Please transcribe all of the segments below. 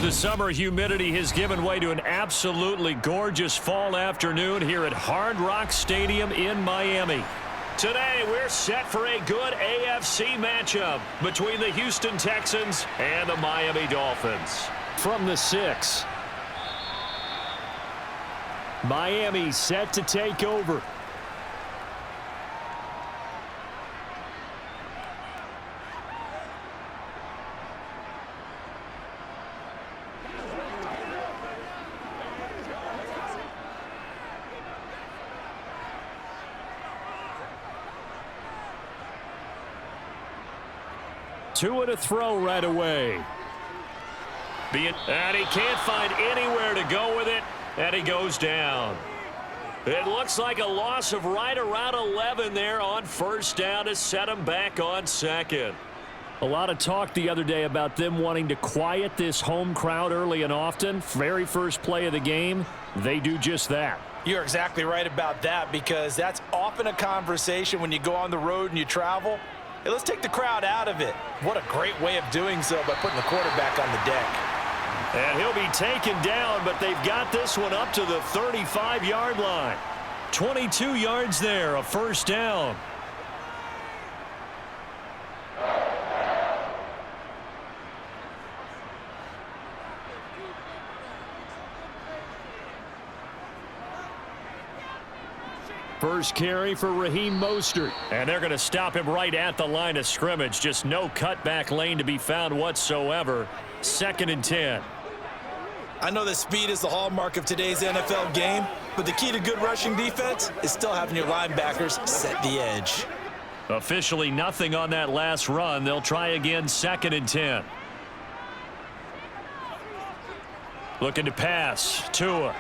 The summer humidity has given way to an absolutely gorgeous fall afternoon here at Hard Rock Stadium in Miami. Today, we're set for a good AFC matchup between the Houston Texans and the Miami Dolphins. From the 6, Miami set to take over. Tua to throw right away. And he can't find anywhere to go with it, and he goes down. It looks like a loss of right around 11 there on first down to set him back on second. A lot of talk the other day about them wanting to quiet this home crowd early and often. Very first play of the game, they do just that. You're exactly right about that, because that's often a conversation when you go on the road and you travel. Hey, let's take the crowd out of it. What a great way of doing so by putting the quarterback on the deck. And he'll be taken down, but they've got this one up to the 35-yard line. 22 yards there, a first down. First carry for Raheem Mostert. And they're going to stop him right at the line of scrimmage. Just no cutback lane to be found whatsoever. 2nd and 10. I know that speed is the hallmark of today's NFL game, but the key to good rushing defense is still having your linebackers set the edge. Officially nothing on that last run. They'll try again, 2nd and 10. Looking to pass. Tua.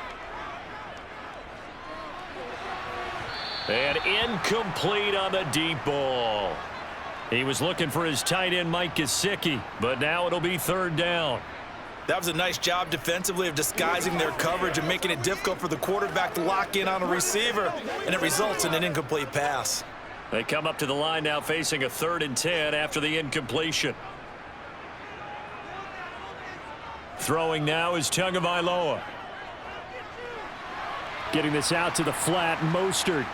And incomplete on the deep ball. He was looking for his tight end, Mike Gesicki, but now it'll be 3rd down. That was a nice job defensively of disguising their coverage and making it difficult for the quarterback to lock in on a receiver, and it results in an incomplete pass. They come up to the line now facing a 3rd and 10 after the incompletion. Throwing now is Tagovailoa. Getting this out to the flat, Mostert.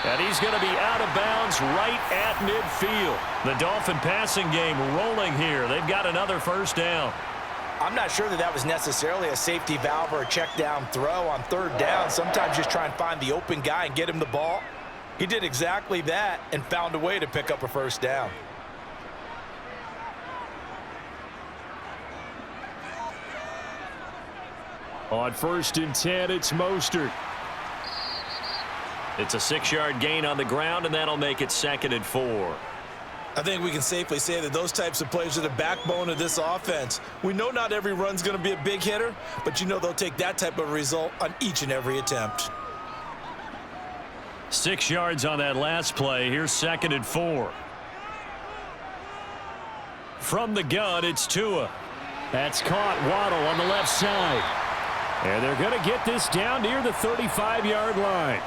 And he's going to be out of bounds right at midfield. The Dolphin passing game rolling here. They've got another first down. I'm not sure that that was necessarily a safety valve or a check down throw on 3rd down. Sometimes just try and find the open guy and get him the ball. He did exactly that and found a way to pick up a first down. On 1st and 10, it's Mostert. It's a 6-yard gain on the ground, and that'll make it 2nd and 4. I think we can safely say that those types of plays are the backbone of this offense. We know not every run's going to be a big hitter, but you know they'll take that type of result on each and every attempt. 6 yards on that last play. Here's 2nd and 4. From the gun, it's Tua. That's caught. Waddle on the left side. And they're going to get this down near the 35-yard line.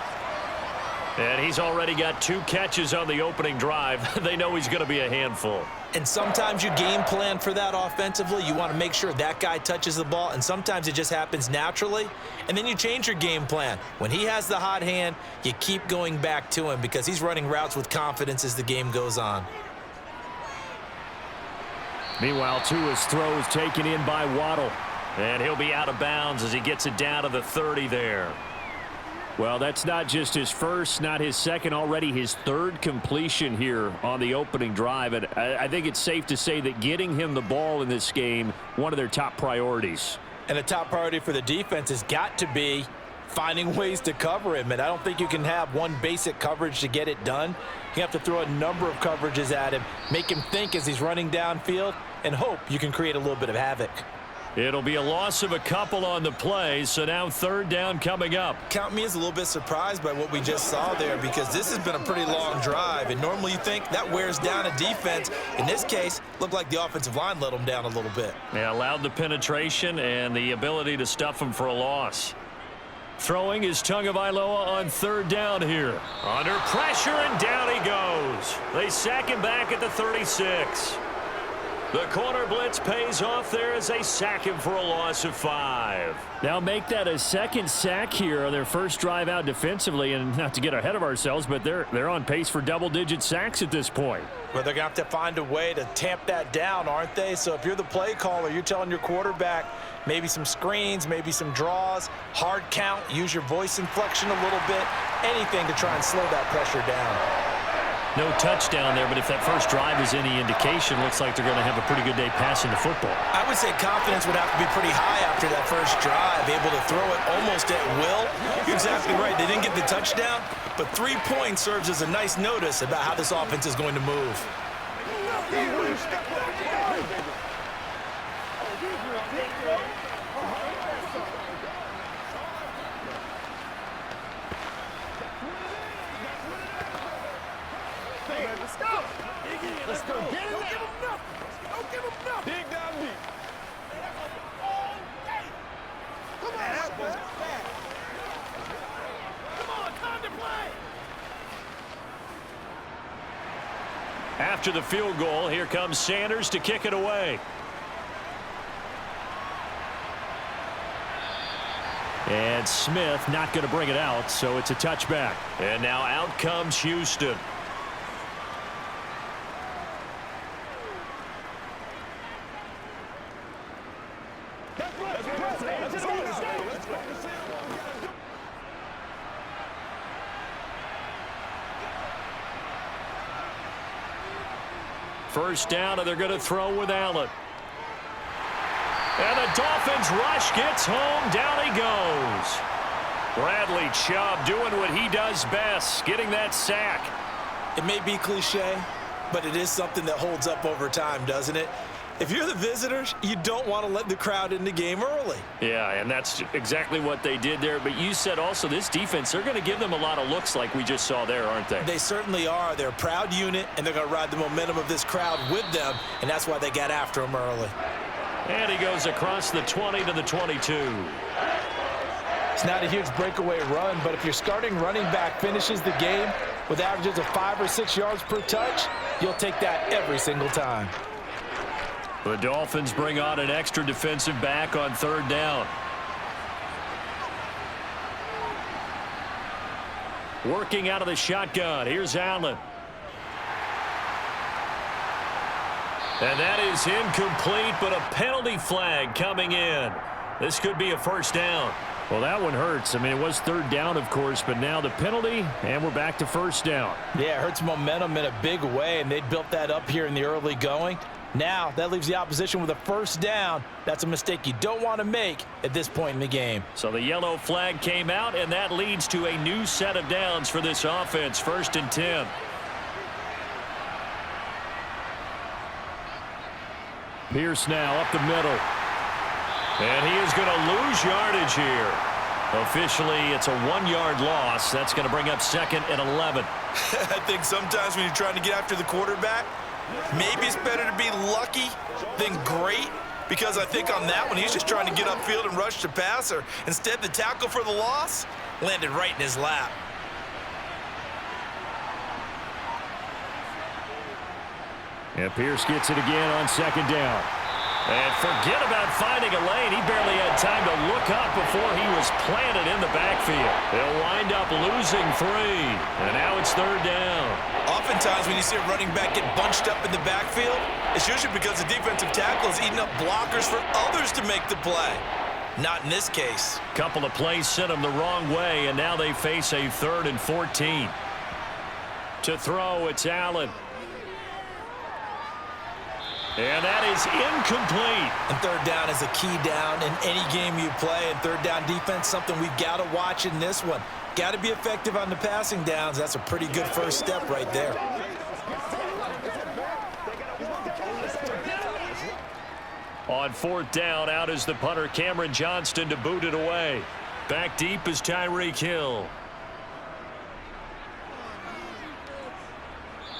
And he's already got 2 catches on the opening drive. They know he's going to be a handful. And sometimes you game plan for that offensively. You want to make sure that guy touches the ball, and sometimes it just happens naturally. And then you change your game plan. When he has the hot hand, you keep going back to him because he's running routes with confidence as the game goes on. Meanwhile, Tua's throw is taken in by Waddle. And he'll be out of bounds as he gets it down to the 30 there. Well, that's not just his first, not his second, already his 3rd completion here on the opening drive. And I think it's safe to say that getting him the ball in this game, one of their top priorities. And the top priority for the defense has got to be finding ways to cover him. And I don't think you can have one basic coverage to get it done. You have to throw a number of coverages at him, make him think as he's running downfield, and hope you can create a little bit of havoc. It'll be a loss of a couple on the play, so now 3rd down coming up. Count me as a little bit surprised by what we just saw there, because this has been a pretty long drive, and normally you think that wears down a defense. In this case, looked like the offensive line let them down a little bit. Yeah, allowed the penetration and the ability to stuff them for a loss. Throwing is Tagovailoa on 3rd down here. Under pressure, and down he goes. They sack him back at the 36. The corner blitz pays off there as they sack him for a loss of 5. Now make that a second sack here on their first drive out defensively, and not to get ahead of ourselves, but they're on pace for double-digit sacks at this point. Well, they're going to have to find a way to tamp that down, aren't they? So if you're the play caller, you're telling your quarterback maybe some screens, maybe some draws, hard count, use your voice inflection a little bit, anything to try and slow that pressure down. No touchdown there, but if that first drive is any indication, looks like they're going to have a pretty good day passing the football. I would say confidence would have to be pretty high after that first drive, able to throw it almost at will. You're exactly right. They didn't get the touchdown, but 3 points serves as a nice notice about how this offense is going to move. Let's go. Get it. Don't give him nothing. Don't give him nothing. Dig down deep. Come on, that was fast. Come on, time to play. After the field goal, here comes Sanders to kick it away. And Smith not going to bring it out, so it's a touchback. And now out comes Houston. First down, and they're going to throw with Allen. And the Dolphins rush gets home. Down he goes. Bradley Chubb doing what he does best, getting that sack. It may be cliche, but it is something that holds up over time, doesn't it? If you're the visitors, you don't want to let the crowd in the game early. Yeah, and that's exactly what they did there. But you said also this defense, they're going to give them a lot of looks like we just saw there, aren't they? They certainly are. They're a proud unit, and they're going to ride the momentum of this crowd with them, and that's why they got after him early. And he goes across the 20 to the 22. It's not a huge breakaway run, but if your starting running back finishes the game with averages of 5 or 6 yards per touch, you'll take that every single time. The Dolphins bring on an extra defensive back on third down. Working out of the shotgun. Here's Allen. And that is incomplete, but a penalty flag coming in. This could be a first down. Well, that one hurts. I mean, it was third down, of course, but now the penalty, and we're back to first down. Yeah, it hurts momentum in a big way, and they built that up here in the early going. Now, that leaves the opposition with a first down. That's a mistake you don't want to make at this point in the game. So the yellow flag came out, and that leads to a new set of downs for this offense. 1st and 10. Pierce now up the middle. And he is going to lose yardage here. Officially, it's a 1-yard loss. That's going to bring up 2nd and 11. I think sometimes when you're trying to get after the quarterback, maybe it's better to be lucky than great, because I think on that one, he's just trying to get upfield and rush the passer. Instead, the tackle for the loss landed right in his lap. And Pierce gets it again on 2nd down. And forget about finding a lane. He barely had time to look up before he was planted in the backfield. They'll wind up losing 3. And now it's 3rd down. Oftentimes when you see a running back get bunched up in the backfield, it's usually because the defensive tackle is eating up blockers for others to make the play. Not in this case. Couple of plays sent them the wrong way, and now they face a 3rd and 14. To throw, it's Allen. And that is incomplete. And 3rd down is a key down in any game you play. And 3rd down defense, something we've got to watch in this one. Got to be effective on the passing downs. That's a pretty good first step right there. On 4th down, out is the punter, Cameron Johnston, to boot it away. Back deep is Tyreek Hill.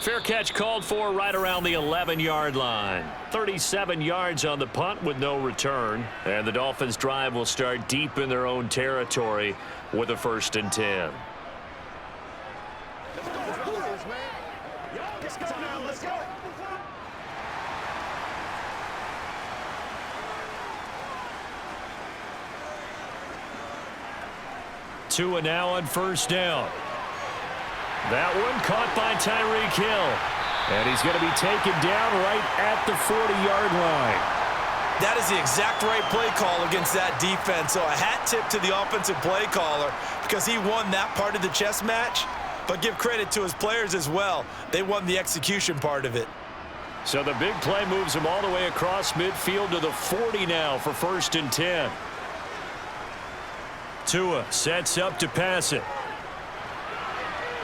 Fair catch called for right around the 11-yard line. 37 yards on the punt with no return. And the Dolphins' drive will start deep in their own territory with a 1st and 10. Tua now on first down. That one caught by Tyreek Hill. And he's going to be taken down right at the 40-yard line. That is the exact right play call against that defense. So a hat tip to the offensive play caller because he won that part of the chess match. But give credit to his players as well. They won the execution part of it. So the big play moves him all the way across midfield to the 40 now for 1st and 10. Tua sets up to pass it.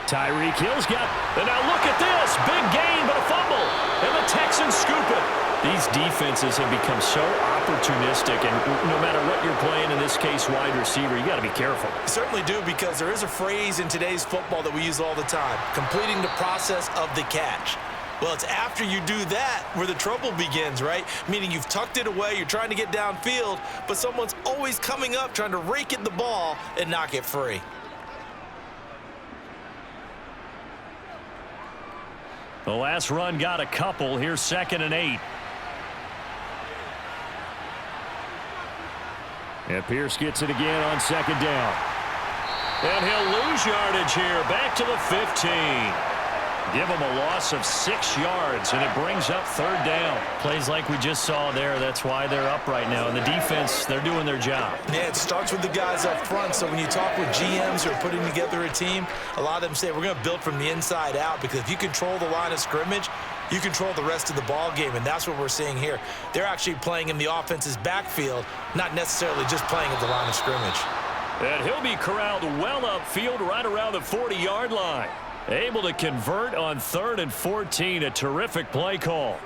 Tyreek Hill's got, and now look at this. Big gain, but a fumble. And the Texans scoop it. These defenses have become so opportunistic, and no matter what you're playing, in this case, wide receiver, you got to be careful. You certainly do, because there is a phrase in today's football that we use all the time, completing the process of the catch. Well, it's after you do that where the trouble begins, right? Meaning you've tucked it away, you're trying to get downfield, but someone's always coming up trying to rake at the ball and knock it free. The last run got a couple. Here's 2nd and 8. And Pierce gets it again on 2nd down. And he'll lose yardage here. Back to the 15. Give him a loss of 6 yards, and it brings up 3rd down. Plays like we just saw there. That's why they're up right now. And the defense, they're doing their job. Yeah, it starts with the guys up front. So when you talk with GMs who are putting together a team, a lot of them say we're going to build from the inside out, because if you control the line of scrimmage, you control the rest of the ball game, and that's what we're seeing here. They're actually playing in the offense's backfield, not necessarily just playing at the line of scrimmage. And he'll be corralled well upfield right around the 40-yard line. Able to convert on 3rd and 14. A terrific play call.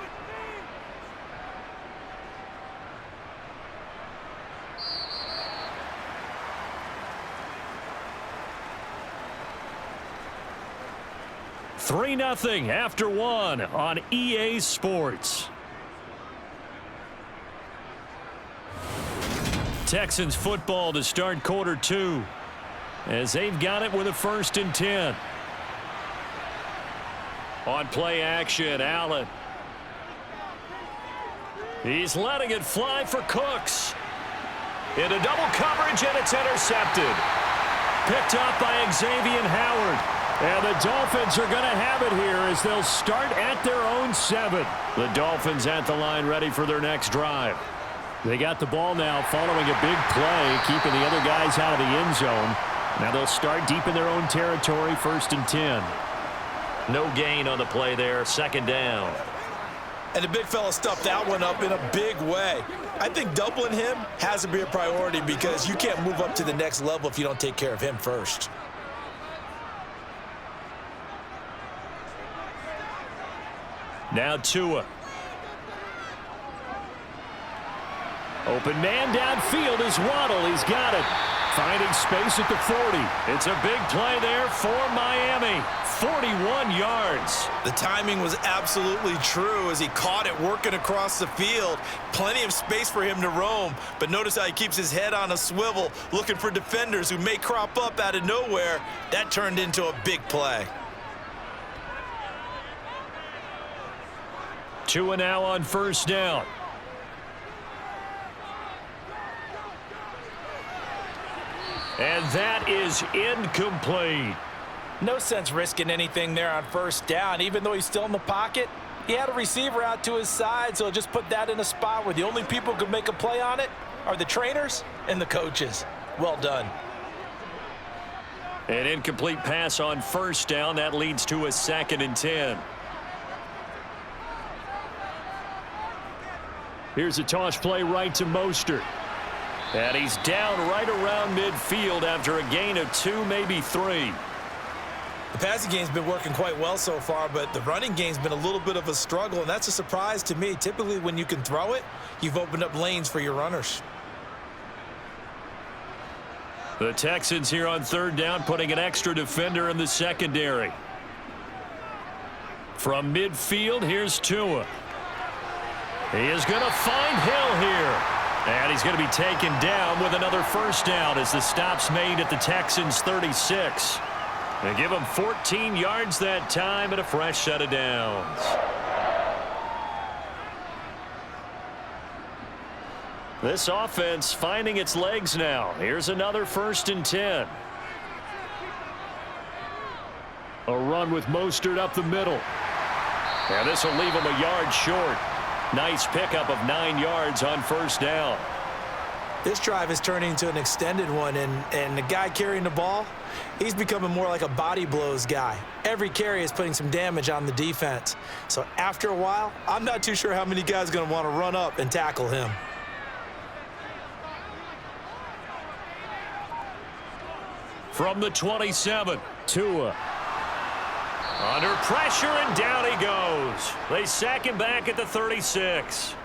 Three 3-0 after 1 on EA Sports. Texans football to start quarter 2 as they've got it with a 1st and 10. On play action, Allen. He's letting it fly for Cooks. Into double coverage, and it's intercepted. Picked up by Xavier Howard. And the Dolphins are going to have it here as they'll start at their own 7. The Dolphins at the line ready for their next drive. They got the ball now following a big play, keeping the other guys out of the end zone. Now they'll start deep in their own territory, 1st and 10. No gain on the play there, 2nd down. And the big fella stuffed that one up in a big way. I think doubling him has to be a priority, because you can't move up to the next level if you don't take care of him first. Now Tua. Open man downfield is Waddle. He's got it. Finding space at the 40. It's a big play there for Miami. 41 yards. The timing was absolutely true as he caught it working across the field. Plenty of space for him to roam, but notice how he keeps his head on a swivel, looking for defenders who may crop up out of nowhere. That turned into a big play. Tua now on 1st down. And that is incomplete. No sense risking anything there on 1st down. Even though he's still in the pocket, he had a receiver out to his side, so just put that in a spot where the only people who could make a play on it are the trainers and the coaches. Well done. An incomplete pass on 1st down. That leads to a 2nd and 10. Here's a toss play right to Mostert. And he's down right around midfield after a gain of 2, maybe 3. The passing game's been working quite well so far, but the running game's been a little bit of a struggle, and that's a surprise to me. Typically, when you can throw it, you've opened up lanes for your runners. The Texans here on 3rd down, putting an extra defender in the secondary. From midfield, here's Tua. He is going to find Hill here. And he's going to be taken down with another 1st down as the stop's made at the Texans' 36. They give him 14 yards that time and a fresh set of downs. This offense finding its legs now. Here's another 1st and 10. A run with Mostert up the middle. And this will leave him a yard short. Nice pickup of 9 yards on first down. This drive is turning into an extended one, and the guy carrying the ball, he's becoming more like a body blows guy. Every carry is putting some damage on the defense. So after a while, I'm not too sure how many guys are going to want to run up and tackle him. From the 27, Tua. under pressure, and down he goes. They sack him back at the 36.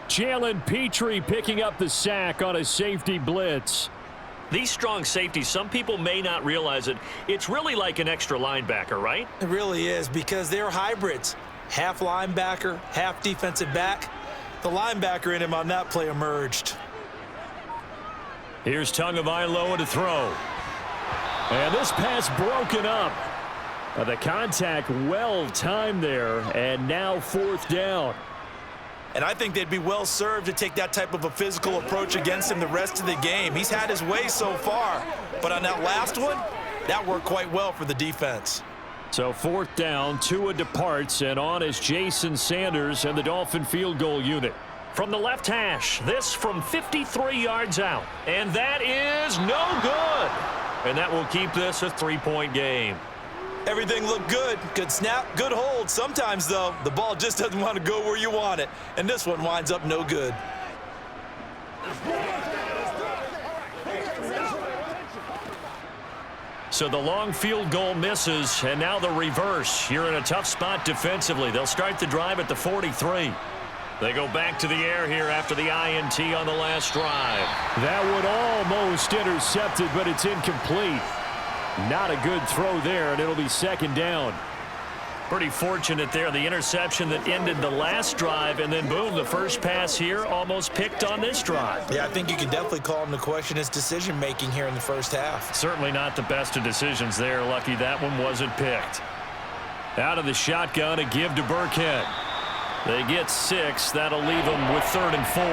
Jalen Petrie picking up the sack on a safety blitz. These strong safeties, some people may not realize it. It's really like an extra linebacker, right? It really is, because they're hybrids. Half linebacker, half defensive back. The linebacker in him on that play emerged. Here's Tagovailoa to throw. And this pass broken up. The contact well timed there, and now 4th down. And I think they'd be well served to take that type of a physical approach against him the rest of the game. He's had his way so far, but on that last one, that worked quite well for the defense. So 4th down, Tua departs, and on is Jason Sanders and the Dolphin field goal unit. From the left hash, this from 53 yards out. And that is no good. And that will keep this a 3-point game. Everything looked good. Good snap, good hold. Sometimes, though, the ball just doesn't want to go where you want it. And this one winds up no good. So the long field goal misses, and now the reverse. You're in a tough spot defensively. They'll start the drive at the 43. They go back to the air here after the INT on the last drive. That would almost intercept it, but it's incomplete. Not a good throw there, and it'll be 2nd down. Pretty fortunate there. The interception that ended the last drive, and then boom, the first pass here almost picked on this drive. Yeah, I think you can definitely call him to question his decision-making here in the first half. Certainly not the best of decisions there. Lucky that one wasn't picked. Out of the shotgun, a give to Burkhead. They get 6. That'll leave them with 3rd and 4.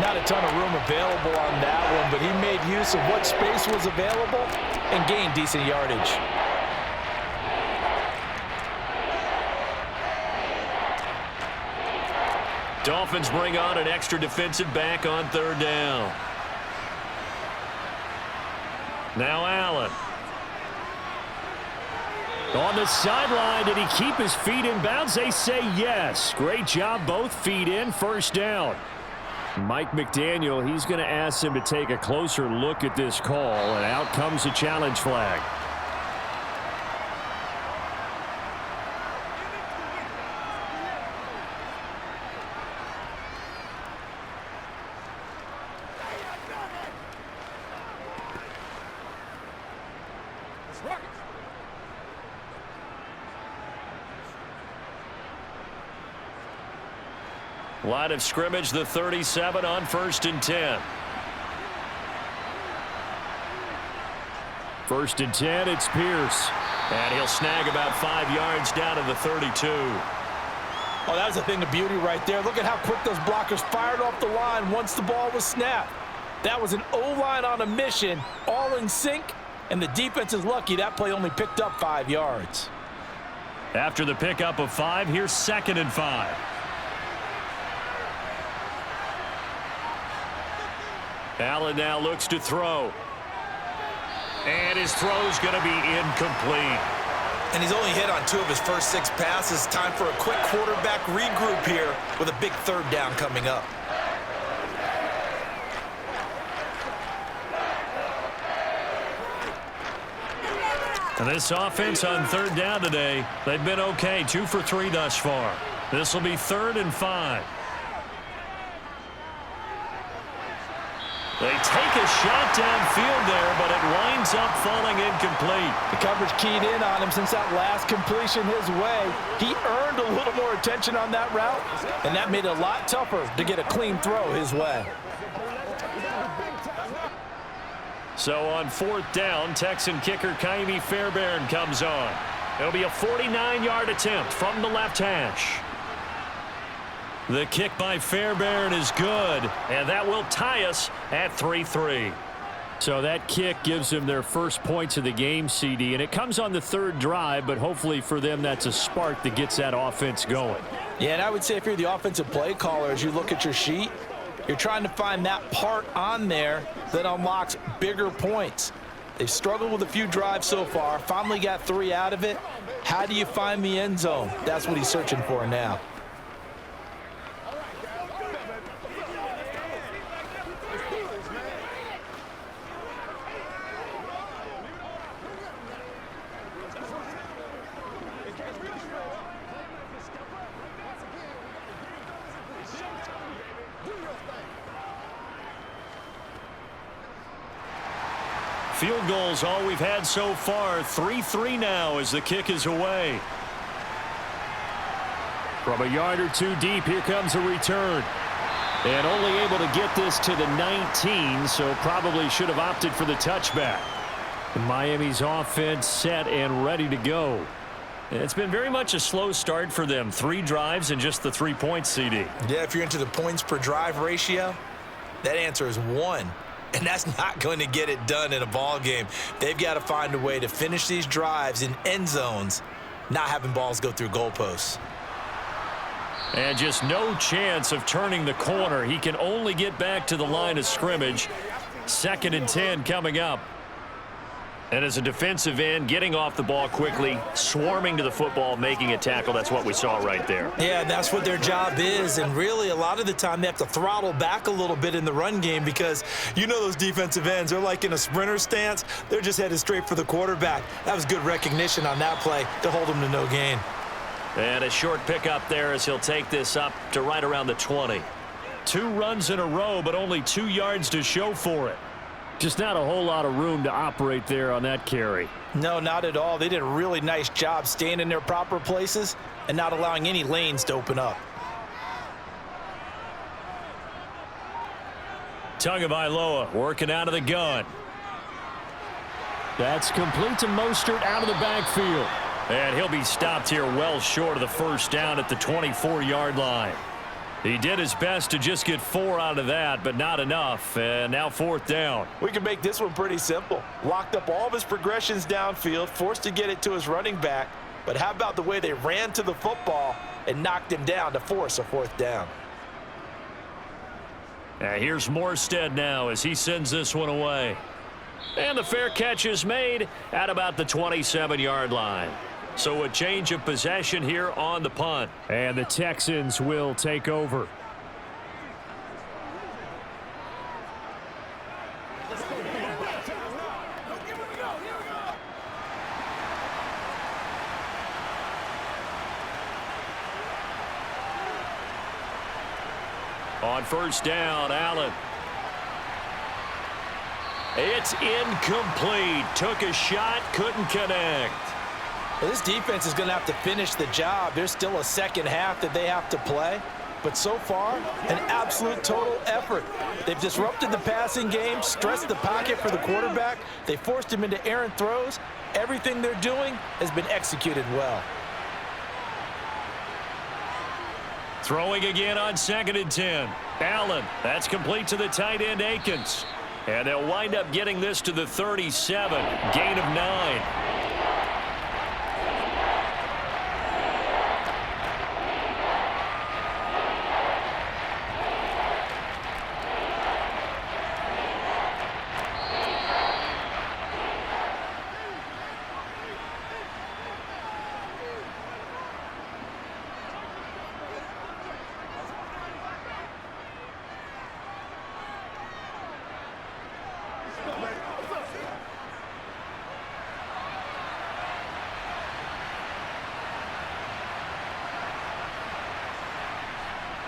Not a ton of room available on that one, but he made use of what space was available and gained decent yardage. Dolphins bring on an extra defensive back on 3rd down. Now Allen. On the sideline, did he keep his feet in bounds? They say yes. Great job, both feet in, 1st down. Mike McDaniel, he's going to ask him to take a closer look at this call, and out comes the challenge flag. Line of scrimmage, the 37 on 1st and 10. 1st and 10, it's Pierce. And he'll snag about 5 yards down to the 32. Oh, that was a thing of beauty right there. Look at how quick those blockers fired off the line once the ball was snapped. That was an O-line on a mission, all in sync, and the defense is lucky that play only picked up 5 yards. After the pickup of 5, here's 2nd and 5. Allen now looks to throw. And his throw's going to be incomplete. And he's only hit on 2 of his first 6 passes. Time for a quick quarterback regroup here with a big 3rd down coming up. And this offense on 3rd down today, they've been okay. 2 for 3 thus far. This will be 3rd and 5. They take a shot downfield there, but it winds up falling incomplete. The coverage keyed in on him since that last completion his way. He earned a little more attention on that route, and that made it a lot tougher to get a clean throw his way. So on 4th down, Texan kicker Miami Fairbairn comes on. It'll be a 49-yard attempt from the left hash. The kick by Fairbairn is good, and that will tie us at 3-3. So that kick gives them their first points of the game, CD, and it comes on the third drive, but hopefully for them that's a spark that gets that offense going. Yeah, and I would say if you're the offensive play caller, as you look at your sheet, you're trying to find that part on there that unlocks bigger points. They've struggled with a few drives so far, finally got 3 out of it. How do you find the end zone? That's what he's searching for now. Field goals all we've had so far. 3-3 now as the kick is away. From a yard or two deep, here comes a return. And only able to get this to the 19, so probably should have opted for the touchback. Miami's offense set and ready to go. It's been very much a slow start for them. 3 drives and just the 3 points, CD. Yeah, if you're into the points per drive ratio, that answer is 1. And that's not going to get it done in a ball game. They've got to find a way to finish these drives in end zones, not having balls go through goalposts. And just no chance of turning the corner. He can only get back to the line of scrimmage. 2nd and 10 coming up. And as a defensive end, getting off the ball quickly, swarming to the football, making a tackle. That's what we saw right there. Yeah, that's what their job is. And really, a lot of the time, they have to throttle back a little bit in the run game because you know those defensive ends, they're like in a sprinter stance. They're just headed straight for the quarterback. That was good recognition on that play to hold them to no gain. And a short pickup there as he'll take this up to right around the 20. 2 runs in a row, but only 2 yards to show for it. Just not a whole lot of room to operate there on that carry. No, not at all. They did a really nice job staying in their proper places and not allowing any lanes to open up. Tagovailoa working out of the gun. That's complete to Mostert out of the backfield. And he'll be stopped here well short of the first down at the 24-yard line. He did his best to just get 4 out of that, but not enough. And now 4th down. We can make this one pretty simple. Locked up all of his progressions downfield, forced to get it to his running back. But how about the way they ran to the football and knocked him down to force a 4th down? And here's Morstead now as he sends this one away. And the fair catch is made at about the 27-yard line. So a change of possession here on the punt. And the Texans will take over. On first down, Allen. It's incomplete. Took a shot, couldn't connect. Well, this defense is going to have to finish the job. There's still a second half that they have to play. But so far, an absolute total effort. They've disrupted the passing game, stressed the pocket for the quarterback. They forced him into errant throws. Everything they're doing has been executed well. Throwing again on 2nd and 10. Allen, that's complete to the tight end Akins. And they'll wind up getting this to the 37. Gain of 9.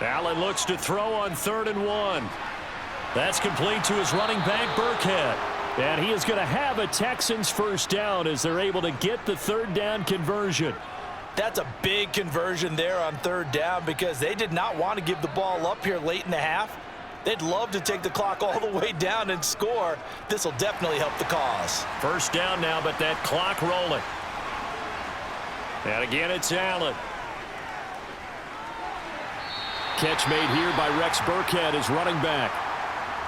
Allen looks to throw on 3rd and 1. That's complete to his running back, Burkhead. And he is going to have a Texans first down as they're able to get the 3rd down conversion. That's a big conversion there on 3rd down because they did not want to give the ball up here late in the half. They'd love to take the clock all the way down and score. This will definitely help the cause. First down now, but that clock rolling. And again, it's Allen. Catch made here by Rex Burkhead as running back.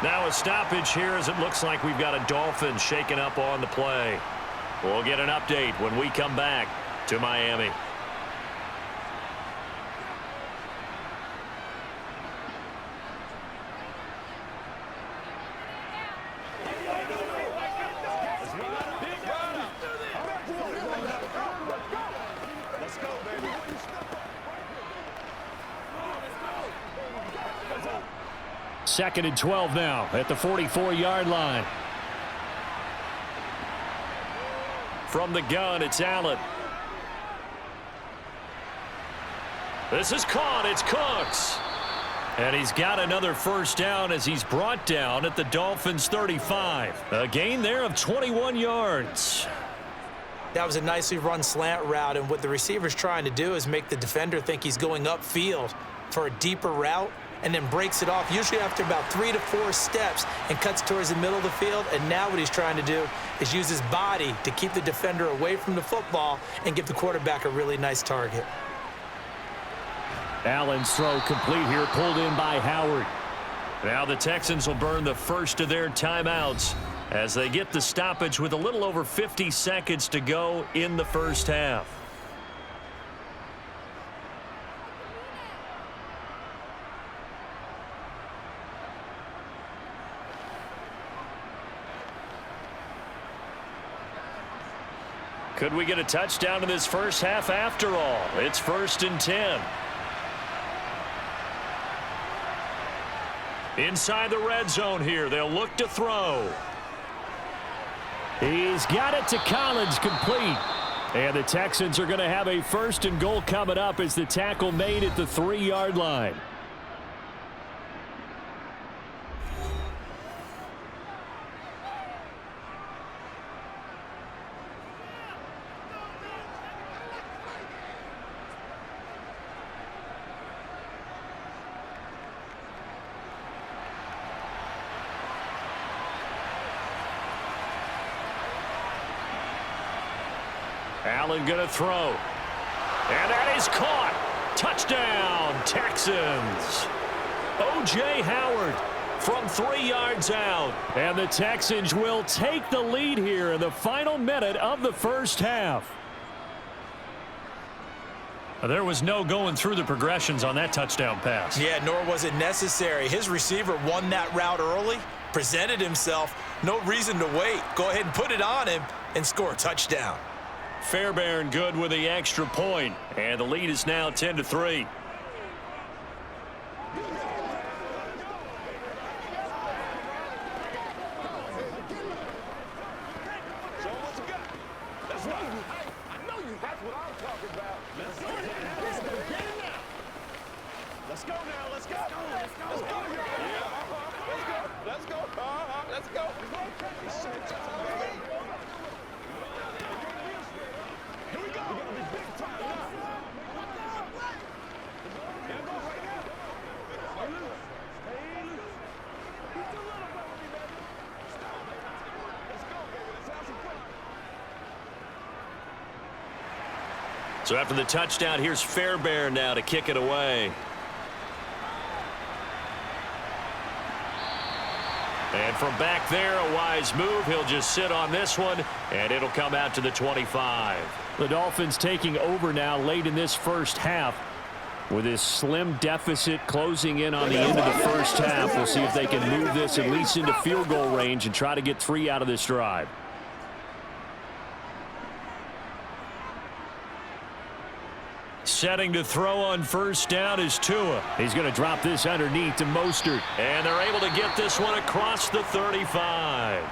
Now a stoppage here as it looks like we've got a Dolphin shaking up on the play. We'll get an update when we come back to Miami. Second and 12 now at the 44-yard line. From the gun, it's Allen. This is caught. It's Cooks. And he's got another first down as he's brought down at the Dolphins' 35. A gain there of 21 yards. That was a nicely run slant route, and what the receiver's trying to do is make the defender think he's going upfield for a deeper route, and then breaks it off, usually after about 3 to 4 steps, and cuts towards the middle of the field. And now what he's trying to do is use his body to keep the defender away from the football and give the quarterback a really nice target. Allen's throw complete here, pulled in by Howard. Now the Texans will burn the first of their timeouts as they get the stoppage with a little over 50 seconds to go in the first half. Could we get a touchdown in this first half after all? It's 1st and 10. Inside the red zone here. They'll look to throw. He's got it to Collins, complete. And the Texans are going to have a 1st and goal coming up as the tackle made at the 3-yard line. Allen going to throw. And that is caught. Touchdown, Texans. O.J. Howard from 3 yards out. And the Texans will take the lead here in the final minute of the first half. There was no going through the progressions on that touchdown pass. Yeah, nor was it necessary. His receiver won that route early, presented himself. No reason to wait. Go ahead and put it on him and score a touchdown. Fairbairn good with the extra point, and the lead is now 10-3. Let's go now. Let's go. Let's go. Let's go. Let's go. Let's go. Here we go. We gotta be big time now. Gotta go right now. Stay loose. Stay loose. He's too little, baby. Let's go, baby. Let's have some fun. So after the touchdown, here's Fairbairn now to kick it away. And from back there, a wise move. He'll just sit on this one, and it'll come out to the 25. The Dolphins taking over now late in this first half with this slim deficit closing in on the end of the first half. We'll see if they can move this at least into field goal range and try to get 3 out of this drive. Setting to throw on first down is Tua. He's going to drop this underneath to Mostert. And they're able to get this one across the 35.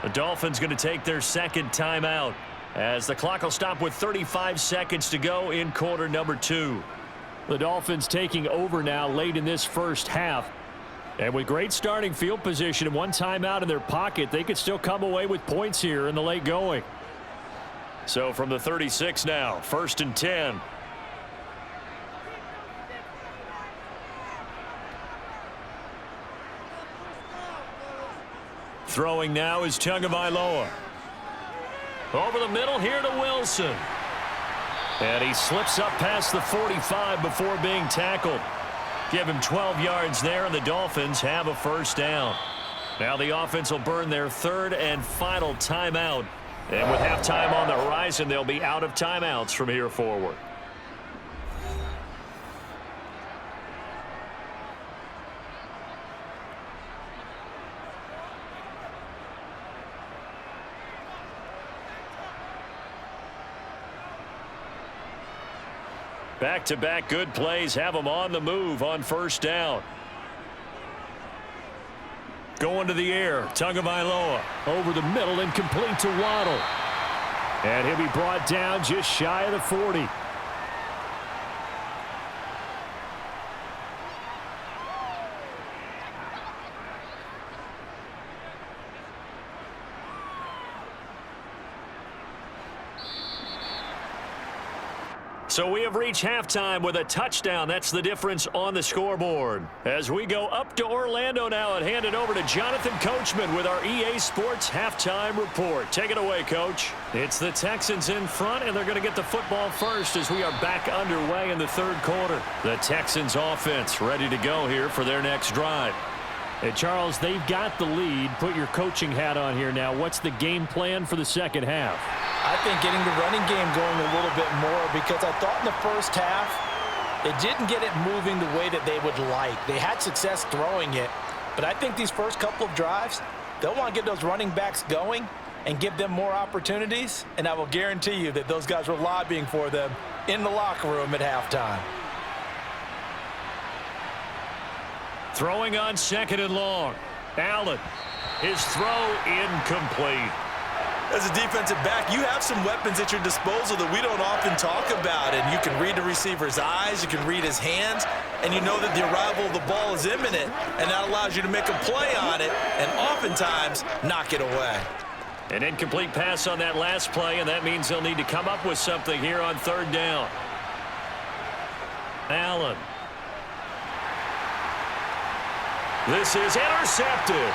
The Dolphins going to take their second timeout as the clock will stop with 35 seconds to go in quarter number 2. The Dolphins taking over now late in this first half. And with great starting field position and one timeout in their pocket, they could still come away with points here in the late going. So from the 36 now, 1st and 10. Throwing now is Tagovailoa. Over the middle here to Wilson. And he slips up past the 45 before being tackled. Give him 12 yards there, and the Dolphins have a first down. Now the offense will burn their third and final timeout. And with halftime on the horizon, they'll be out of timeouts from here forward. Back-to-back good plays have them on the move on first down. Going to the air, Tagovailoa. Over the middle and complete to Waddle. And he'll be brought down just shy of the 40. So we have reached halftime with a touchdown. That's the difference on the scoreboard. As we go up to Orlando now and hand it over to Jonathan Coachman with our EA Sports Halftime Report. Take it away, Coach. It's the Texans in front, and they're going to get the football first as we are back underway in the third quarter. The Texans offense ready to go here for their next drive. Hey, Charles, they've got the lead. Put your coaching hat on here now. What's the game plan for the second half? I think getting the running game going a little bit more, because I thought in the first half they didn't get it moving the way that they would like. They had success throwing it, but I think these first couple of drives, they'll want to get those running backs going and give them more opportunities, and I will guarantee you that those guys were lobbying for them in the locker room at halftime. Throwing on second and long. Allen. His throw incomplete. As a defensive back, you have some weapons at your disposal that we don't often talk about. And you can read the receiver's eyes, you can read his hands, and you know that the arrival of the ball is imminent. And that allows you to make a play on it and oftentimes knock it away. An incomplete pass on that last play, and that means they'll need to come up with something here on third down. Allen. This is intercepted.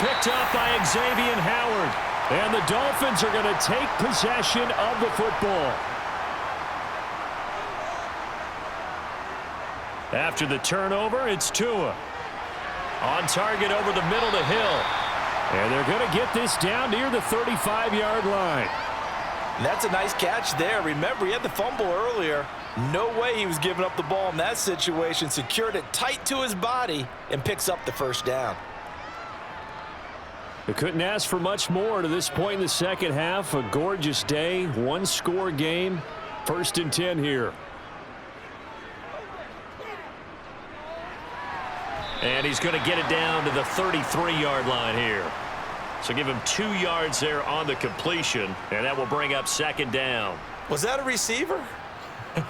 Picked up by Xavier Howard. And the Dolphins are going to take possession of the football. After the turnover, it's Tua. On target over the middle to Hill. And they're going to get this down near the 35-yard line. That's a nice catch there. Remember, he had the fumble earlier. No way he was giving up the ball in that situation. Secured it tight to his body and picks up the first down. They couldn't ask for much more to this point in the second half. A gorgeous day, one-score game. 1st and 10 here. And he's going to get it down to the 33-yard line here. So give him 2 yards there on the completion, and that will bring up second down. Was that a receiver?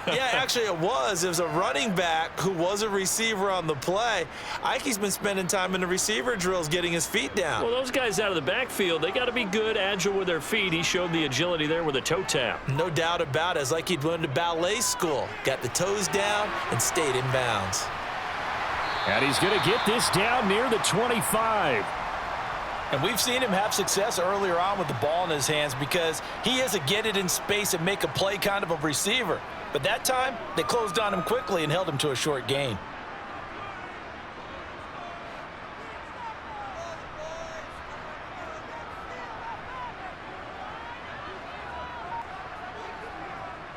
Yeah, actually it was. It was a running back who was a receiver on the play. Ike's been spending time in the receiver drills getting his feet down. Well, those guys out of the backfield, they got to be good, agile with their feet. He showed the agility there with a toe tap. No doubt about it. It's like he'd went to ballet school. Got the toes down and stayed in bounds. And he's going to get this down near the 25. And we've seen him have success earlier on with the ball in his hands because he is a get it in space and make a play kind of a receiver. But that time, they closed on him quickly and held him to a short gain.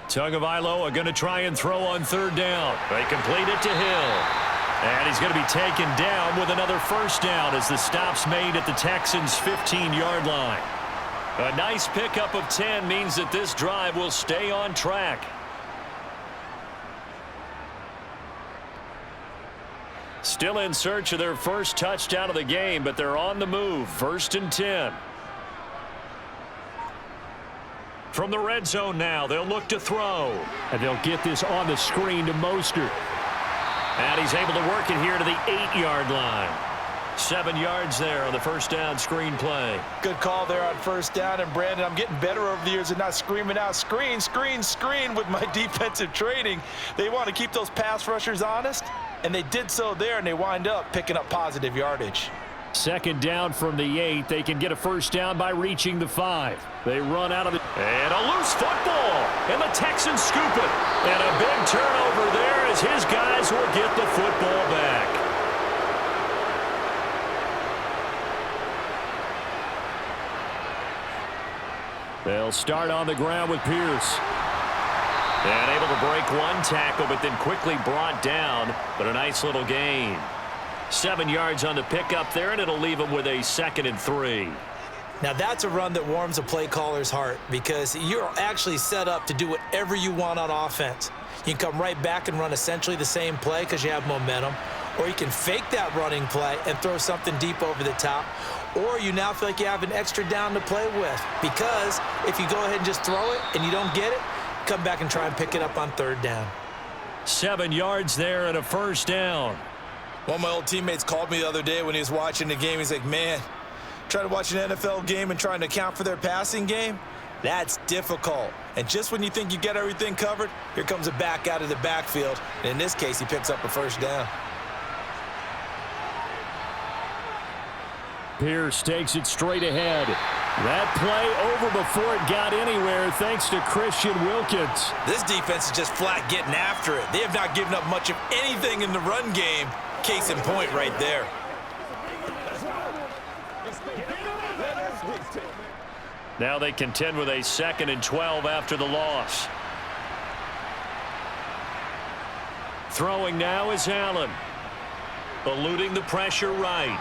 Tagovailoa going to try and throw on third down. They complete it to Hill. And he's going to be taken down with another first down as the stop's made at the Texans' 15-yard line. A nice pickup of 10 means that this drive will stay on track. Still in search of their first touchdown of the game, but they're on the move. 1st and 10. From the red zone now, they'll look to throw. And they'll get this on the screen to Mostert. And he's able to work it here to the 8-yard line. 7 yards there on the first down screen play. Good call there on first down. And, Brandon, I'm getting better over the years and not screaming out screen, screen, screen with my defensive training. They want to keep those pass rushers honest, and they did so there, and they wind up picking up positive yardage. 2nd down from the 8. They can get a first down by reaching the 5. They run out of the... And a loose football. And the Texans scoop it. And a big turnover there as his guys will get the football back. They'll start on the ground with Pierce. And able to break one tackle, but then quickly brought down. But a nice little gain. 7 yards on the pickup there, and it'll leave him with a 2nd and 3. Now that's a run that warms a play caller's heart because you're actually set up to do whatever you want on offense. You can come right back and run essentially the same play because you have momentum, or you can fake that running play and throw something deep over the top, or you now feel like you have an extra down to play with because if you go ahead and just throw it and you don't get it, come back and try and pick it up on 3rd down. 7 yards there and a 1st down. One of my old teammates called me the other day when he was watching the game. He's like, man, trying to watch an NFL game and trying to account for their passing game, that's difficult. And just when you think you get everything covered, here comes a back out of the backfield. And in this case, he picks up a 1st down. Pierce takes it straight ahead. That play over before it got anywhere thanks to Christian Wilkins. This defense is just flat getting after it. They have not given up much of anything in the run game. Case in point right there. Now they contend with a 2nd and 12 after the loss. Throwing now is Allen. Eluding the pressure right.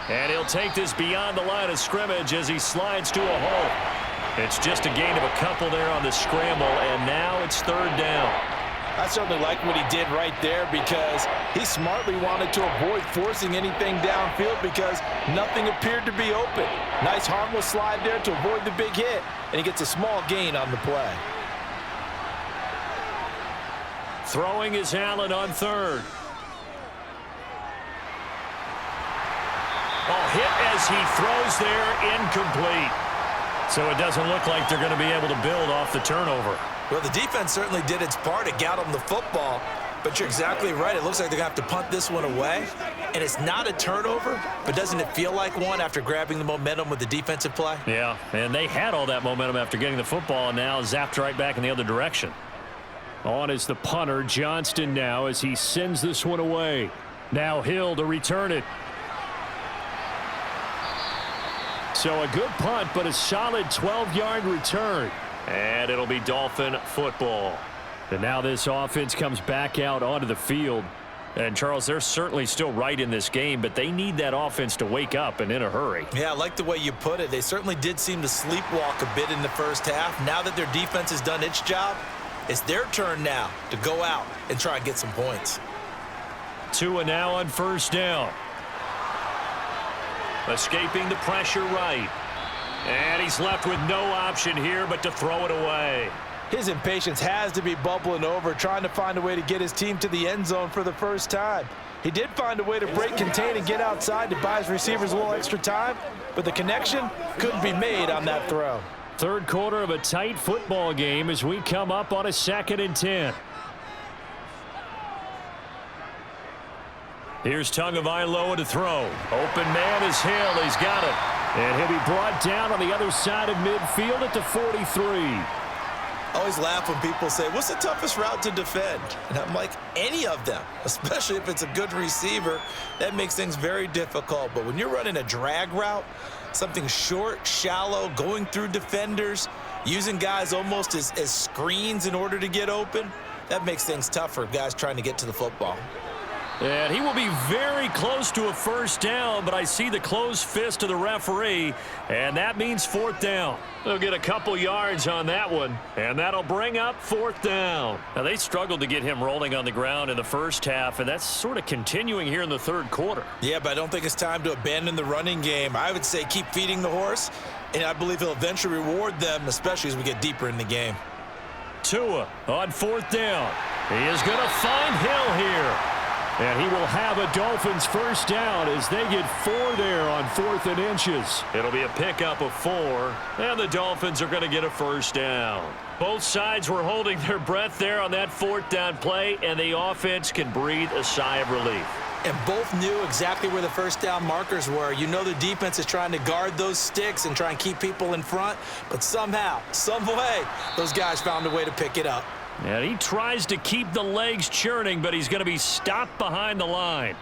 And he'll take this beyond the line of scrimmage as he slides to a hole. It's just a gain of a couple there on the scramble, and now it's 3rd down. I certainly like what he did right there because he smartly wanted to avoid forcing anything downfield because nothing appeared to be open. Nice harmless slide there to avoid the big hit, and he gets a small gain on the play. Throwing is Allen on 3rd. Oh, hit as he throws there, incomplete. So it doesn't look like they're going to be able to build off the turnover. Well, the defense certainly did its part. It got them the football, but you're exactly right. It looks like they're going to have to punt this one away, and it's not a turnover, but doesn't it feel like one after grabbing the momentum with the defensive play? Yeah, and they had all that momentum after getting the football, and now zapped right back in the other direction. On is the punter, Johnston now, as he sends this one away. Now Hill to return it. So a good punt, but a solid 12-yard return. And it'll be Dolphin football. And now this offense comes back out onto the field. And, Charles, they're certainly still right in this game, but they need that offense to wake up and in a hurry. Yeah, I like the way you put it. They certainly did seem to sleepwalk a bit in the first half. Now that their defense has done its job, it's their turn now to go out and try and get some points. Tua now on 1st down. Escaping the pressure right. And he's left with no option here but to throw it away. His impatience has to be bubbling over, trying to find a way to get his team to the end zone for the first time. He did find a way to break, contain, and get outside to buy his receivers a little extra time, but the connection couldn't be made on that throw. 3rd quarter of a tight football game as we come up on a 2nd and 10. Here's Tagovailoa to throw. Open man is Hill. He's got it. And he'll be brought down on the other side of midfield at the 43. I always laugh when people say, what's the toughest route to defend? And I'm like, any of them, especially if it's a good receiver. That makes things very difficult. But when you're running a drag route, something short, shallow, going through defenders, using guys almost as screens in order to get open, that makes things tough for guys trying to get to the football. And he will be very close to a 1st down, but I see the closed fist of the referee, and that means 4th down. They'll get a couple yards on that one, and that'll bring up 4th down. Now, they struggled to get him rolling on the ground in the first half, and that's sort of continuing here in the 3rd quarter. Yeah, but I don't think it's time to abandon the running game. I would say keep feeding the horse, and I believe he'll eventually reward them, especially as we get deeper in the game. Tua on 4th down. He is going to find Hill here. And he will have a Dolphins 1st down as they get 4 there on 4th and inches. It'll be a pickup of 4, and the Dolphins are going to get a 1st down. Both sides were holding their breath there on that 4th down play, and the offense can breathe a sigh of relief. And both knew exactly where the 1st down markers were. You know the defense is trying to guard those sticks and try and keep people in front, but somehow, some way, those guys found a way to pick it up. And he tries to keep the legs churning, but he's going to be stopped behind the line.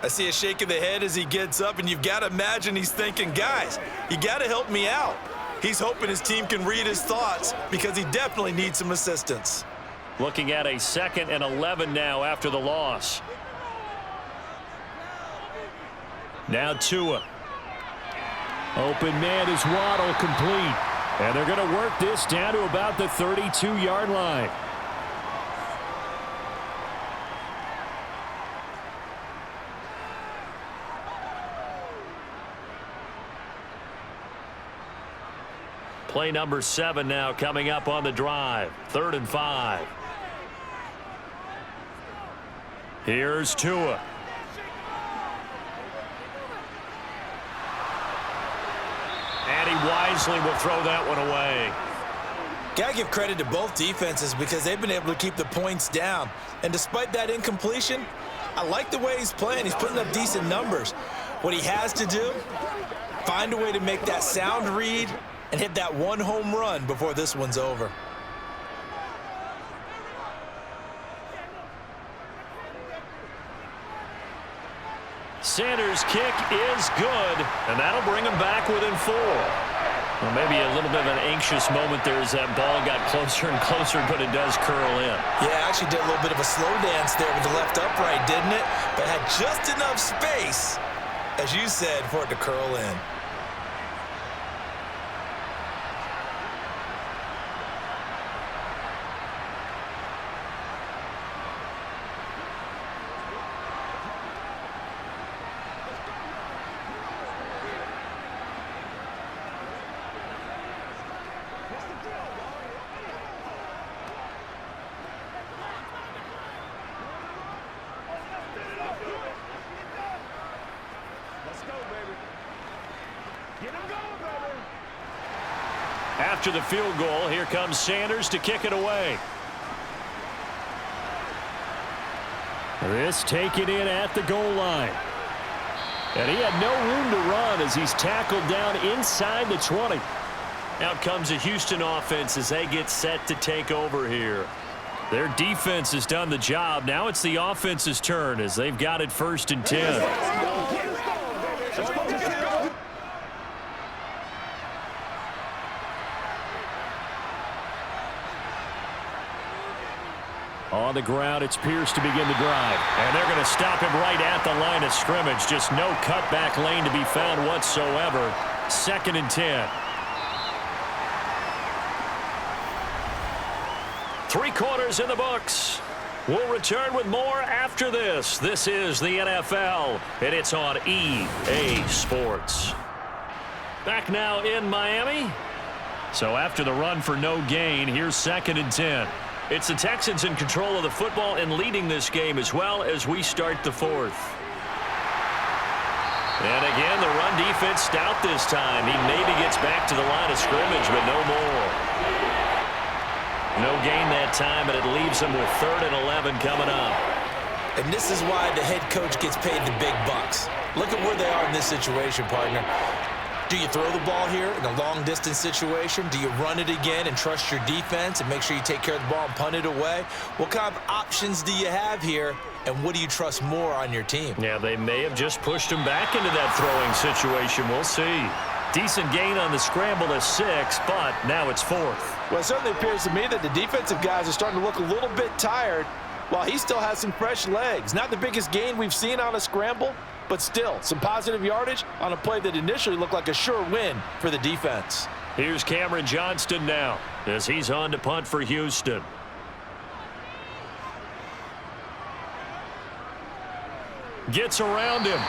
I see a shake of the head as he gets up, and you've got to imagine he's thinking, guys, you got to help me out. He's hoping his team can read his thoughts because he definitely needs some assistance. Looking at a 2nd and 11 now after the loss. Now Tua. Open man is Waddle, complete. And they're going to work this down to about the 32-yard line. Play number 7 now coming up on the drive. 3rd and 5. Here's Tua. And he wisely will throw that one away. Gotta give credit to both defenses because they've been able to keep the points down. And despite that incompletion, I like the way he's playing. He's putting up decent numbers. What he has to do, find a way to make that sound read and hit that one home run before this one's over. Sanders' kick is good, and that'll bring him back within 4. Well, maybe a little bit of an anxious moment there as that ball got closer and closer, but it does curl in. Yeah, actually did a little bit of a slow dance there with the left upright, didn't it? But had just enough space, as you said, for it to curl in. After the field goal, here comes Sanders to kick it away. This taken in at the goal line. And he had no room to run as he's tackled down inside the 20. Out comes the Houston offense as they get set to take over here. Their defense has done the job. Now it's the offense's turn as they've got it 1st and 10. On the ground, it's Pierce to begin the drive. And they're going to stop him right at the line of scrimmage. Just no cutback lane to be found whatsoever. 2nd and 10. 3 quarters in the books. We'll return with more after this. This is the NFL, and it's on EA Sports. Back now in Miami. So after the run for no gain, here's 2nd and 10. It's the Texans in control of the football and leading this game as well as we start the 4th. And again, the run defense stout this time. He maybe gets back to the line of scrimmage, but no more. No gain that time, and it leaves them with 3rd and 11 coming up. And this is why the head coach gets paid the big bucks. Look at where they are in this situation, partner. Do you throw the ball here in a long-distance situation? Do you run it again and trust your defense and make sure you take care of the ball and punt it away? What kind of options do you have here, and what do you trust more on your team? Yeah, they may have just pushed him back into that throwing situation. We'll see. Decent gain on the scramble to 6, but now it's 4th. Well, it certainly appears to me that the defensive guys are starting to look a little bit tired while he still has some fresh legs. Not the biggest gain we've seen on a scramble, but still some positive yardage on a play that initially looked like a sure win for the defense. Here's Cameron Johnston now as he's on to punt for Houston. Gets around him.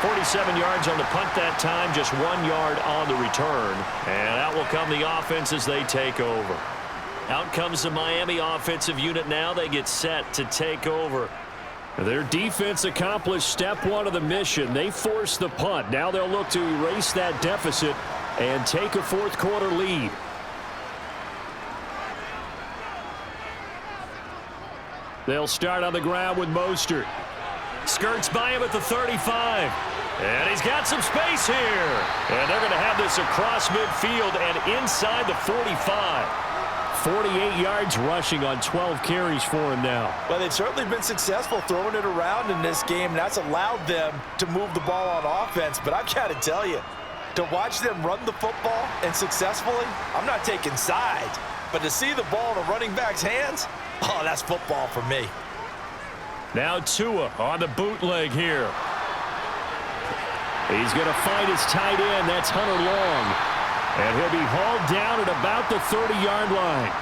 47 yards on the punt that time, just 1 yard on the return. And out will come the offense as they take over. Out comes the Miami offensive unit now. They get set to take over. Their defense accomplished step 1 of the mission. They forced the punt. Now they'll look to erase that deficit and take a 4th quarter lead. They'll start on the ground with Mostert. Skirts by him at the 35. And he's got some space here. And they're going to have this across midfield and inside the 45. 48 yards rushing on 12 carries for him now. Well, they've certainly been successful throwing it around in this game, and that's allowed them to move the ball on offense. But I've got to tell you, To watch them run the football and successfully, I'm not taking sides, but to see the ball in a running back's hands, oh, that's football for me. Now Tua on the bootleg here. He's going to find his tight end. That's Hunter Long. And he'll be hauled down at about the 30-yard line.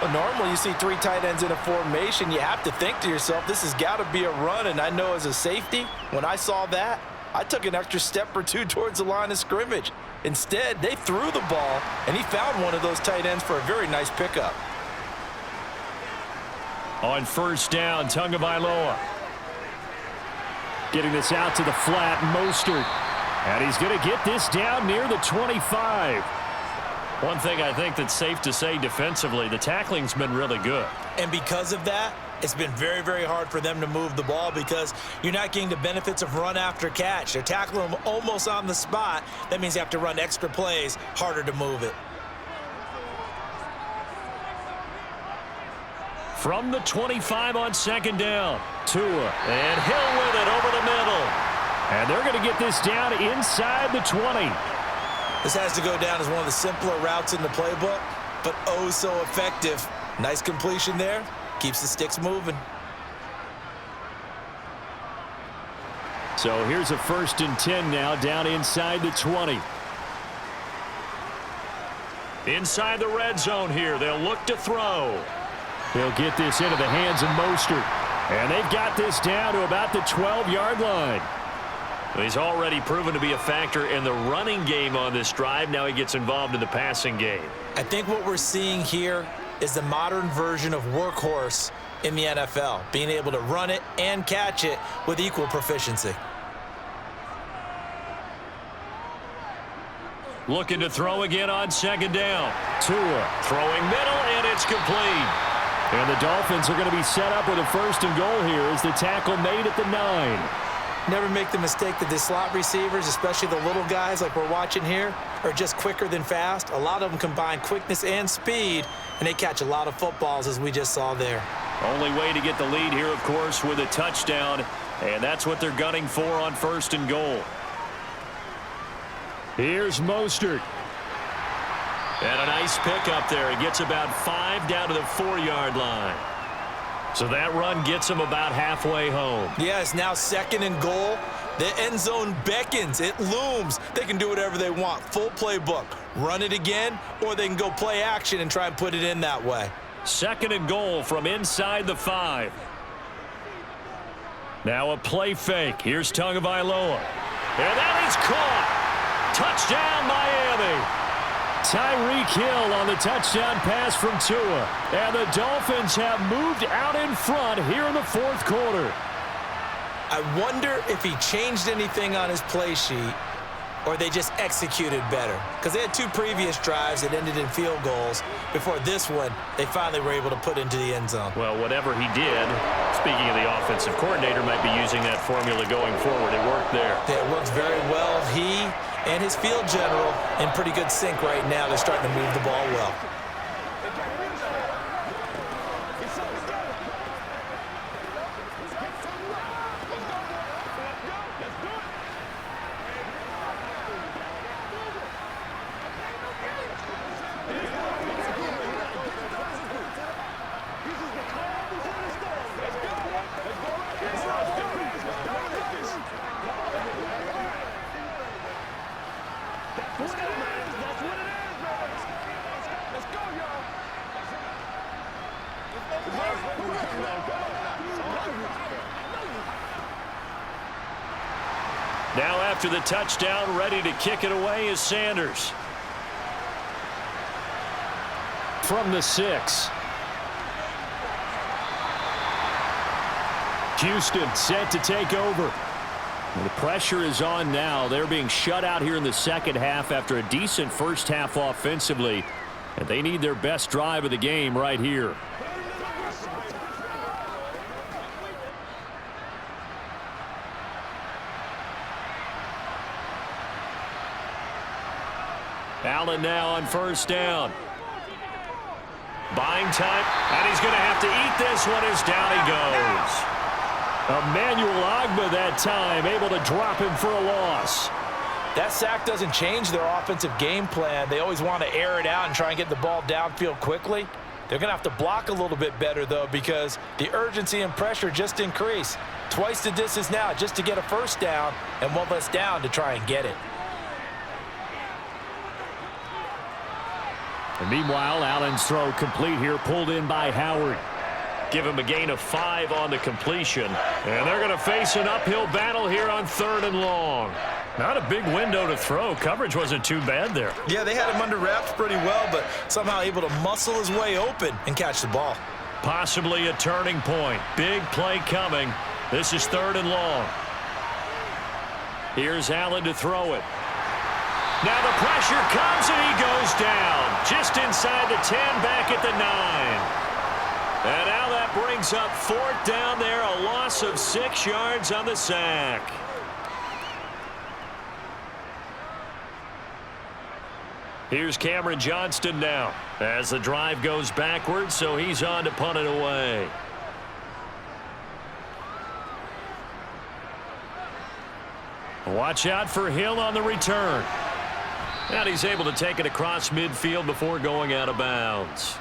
Well, normally you see three tight ends in a formation. You have to think to yourself, this has got to be a run. And I know as a safety, when I saw that, I took an extra step or two towards the line of scrimmage. Instead, they threw the ball, and he found one of those tight ends for a very nice pickup. On first down, Tagovailoa. Getting this out to the flat, Mostert. And he's going to get this down near the 25. One thing I think that's safe to say defensively, the tackling's been really good. And because of that, it's been very, very hard for them to move the ball because you're not getting the benefits of run after catch. They're tackling them almost on the spot. That means you have to run extra plays, harder to move it. From the 25 on second down, Tua, and Hill with it over the middle. And they're going to get this down inside the 20. This has to go down as one of the simpler routes in the playbook, but oh so effective. Nice completion there. Keeps the sticks moving. So here's a 1st and 10 now, down inside the 20. Inside the red zone here, they'll look to throw. He'll get this into the hands of Mostert. And they've got this down to about the 12-yard line. He's already proven to be a factor in the running game on this drive. Now he gets involved in the passing game. I think what we're seeing here is the modern version of workhorse in the NFL, being able to run it and catch it with equal proficiency. Looking to throw again on second down. Tua throwing middle, and it's complete. And the Dolphins are going to be set up with a 1st and goal here as the tackle made at the 9. Never make the mistake that the slot receivers, especially the little guys like we're watching here, are just quicker than fast. A lot of them combine quickness and speed, and they catch a lot of footballs, as we just saw there. Only way to get the lead here, of course, with a touchdown, and that's what they're gunning for on 1st and goal. Here's Mostert. And a nice pickup there. He gets about 5 down to the 4-yard line. So that run gets him about halfway home. Yeah, it's now 2nd and goal. The end zone beckons. It looms. They can do whatever they want. Full playbook. Run it again, or they can go play action and try and put it in that way. 2nd and goal from inside the 5. Now a play fake. Here's Tagovailoa. And that is caught. Touchdown, Miami. Tyreek Hill on the touchdown pass from Tua. And the Dolphins have moved out in front here in the 4th quarter. I wonder if he changed anything on his play sheet or they just executed better. Because they had 2 previous drives that ended in field goals. Before this one, they finally were able to put into the end zone. Well, whatever he did, speaking of the offensive coordinator, might be using that formula going forward. It worked there. Yeah, it works very well. He and his field general in pretty good sync right now. They're starting to move the ball well. Now after the touchdown, ready to kick it away is Sanders. From the 6. Houston set to take over. The pressure is on now. They're being shut out here in the second half after a decent first half offensively. And they need their best drive of the game right here. Allen now on first down. Buying time, and he's going to have to eat this one as down he goes. Emmanuel Ogbah that time able to drop him for a loss. That sack doesn't change their offensive game plan. They always want to air it out and try and get the ball downfield quickly. They're going to have to block a little bit better, though, because the urgency and pressure just increase. Twice the distance now just to get a first down and one less down to try and get it. And meanwhile, Allen's throw complete here, pulled in by Howard. Give him a gain of 5 on the completion. And they're going to face an uphill battle here on 3rd and long. Not a big window to throw. Coverage wasn't too bad there. Yeah, they had him under wraps pretty well, but somehow able to muscle his way open and catch the ball. Possibly a turning point. Big play coming. This is 3rd and long. Here's Allen to throw it. Now the pressure comes and he goes down. Just inside the 10, back at the 9. And now that brings up 4th down there. A loss of 6 yards on the sack. Here's Cameron Johnston now as the drive goes backwards, so he's on to punt it away. Watch out for Hill on the return. And he's able to take it across midfield before going out of bounds.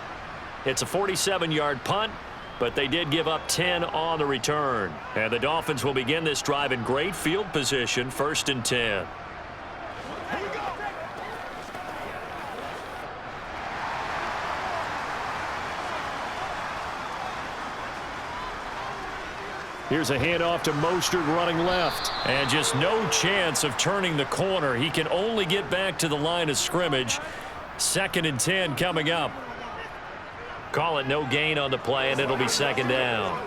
It's a 47-yard punt, but they did give up 10 on the return. And the Dolphins will begin this drive in great field position, 1st and 10. Here's a handoff to Mostert running left. And just no chance of turning the corner. He can only get back to the line of scrimmage. 2nd and 10 coming up. Call it no gain on the play, and it'll be 2nd down.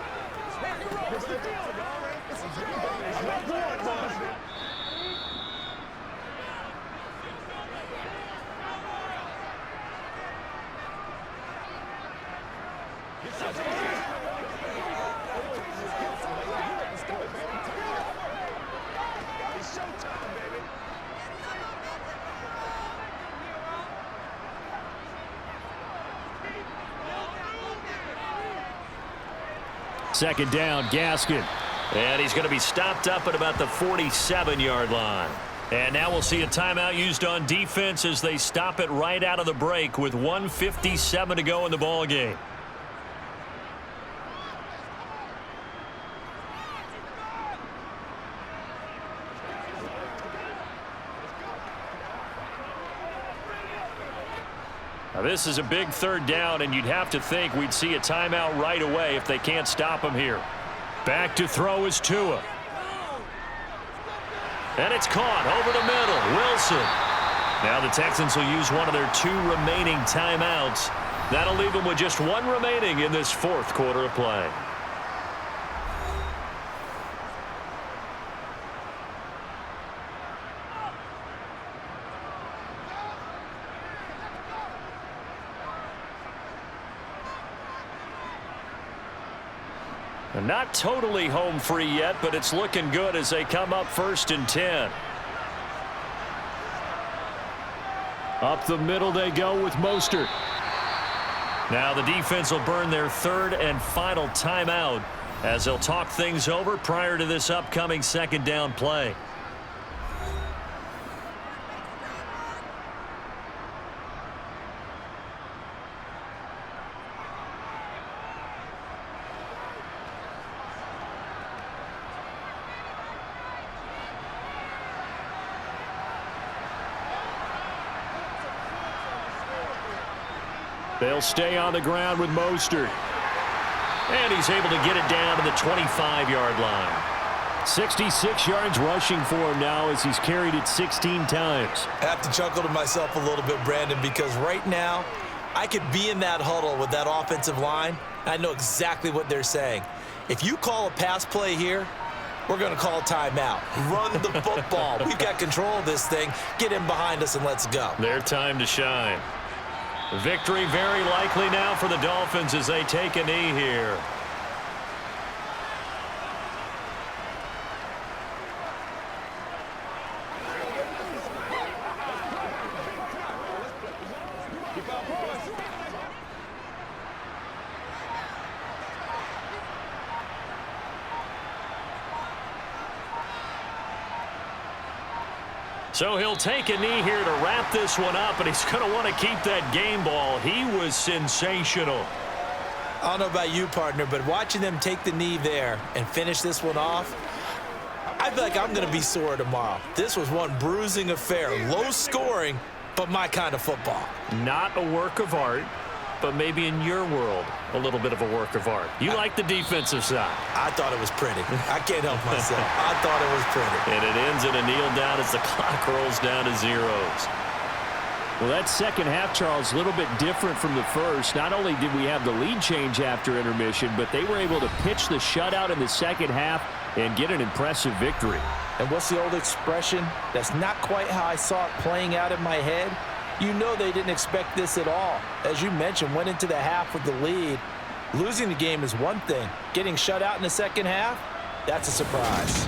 Second down, Gaskin. And he's going to be stopped up at about the 47-yard line. And now we'll see a timeout used on defense as they stop it right out of the break with 1:57 to go in the ball game. Now this is a big 3rd down, and you'd have to think we'd see a timeout right away if they can't stop him here. Back to throw is Tua. And it's caught over the middle. Wilson. Now the Texans will use one of their 2 remaining timeouts. That'll leave them with just 1 remaining in this 4th quarter of play. Not totally home free yet, but it's looking good as they come up 1st and 10. Up the middle they go with Mostert. Now the defense will burn their 3rd and final timeout as they'll talk things over prior to this upcoming 2nd down play. They'll stay on the ground with Mostert. And he's able to get it down to the 25-yard line. 66 yards rushing for him now as he's carried it 16 times. I have to chuckle to myself a little bit, Brandon, because right now I could be in that huddle with that offensive line. I know exactly what they're saying. If you call a pass play here, we're going to call a timeout. Run the football. We've got control of this thing. Get in behind us and let's go. Their time to shine. Victory very likely now for the Dolphins as they take a knee here. So he'll take a knee here to wrap this one up, and he's going to want to keep that game ball. He was sensational. I don't know about you, partner, but watching them take the knee there and finish this one off, I feel like I'm going to be sore tomorrow. This was one bruising affair. Low scoring, but my kind of football. Not a work of art, but maybe in your world, a little bit of a work of art. You like the defensive side. I thought it was pretty. I can't help myself. I thought it was pretty. And it ends in a kneel down as the clock rolls down to zeros. Well, that second half, Charles, a little bit different from the first. Not only did we have the lead change after intermission, but they were able to pitch the shutout in the second half and get an impressive victory. And what's the old expression? That's not quite how I saw it playing out in my head. You know they didn't expect this at all. As you mentioned, went into the half with the lead. Losing the game is one thing. Getting shut out in the second half, that's a surprise.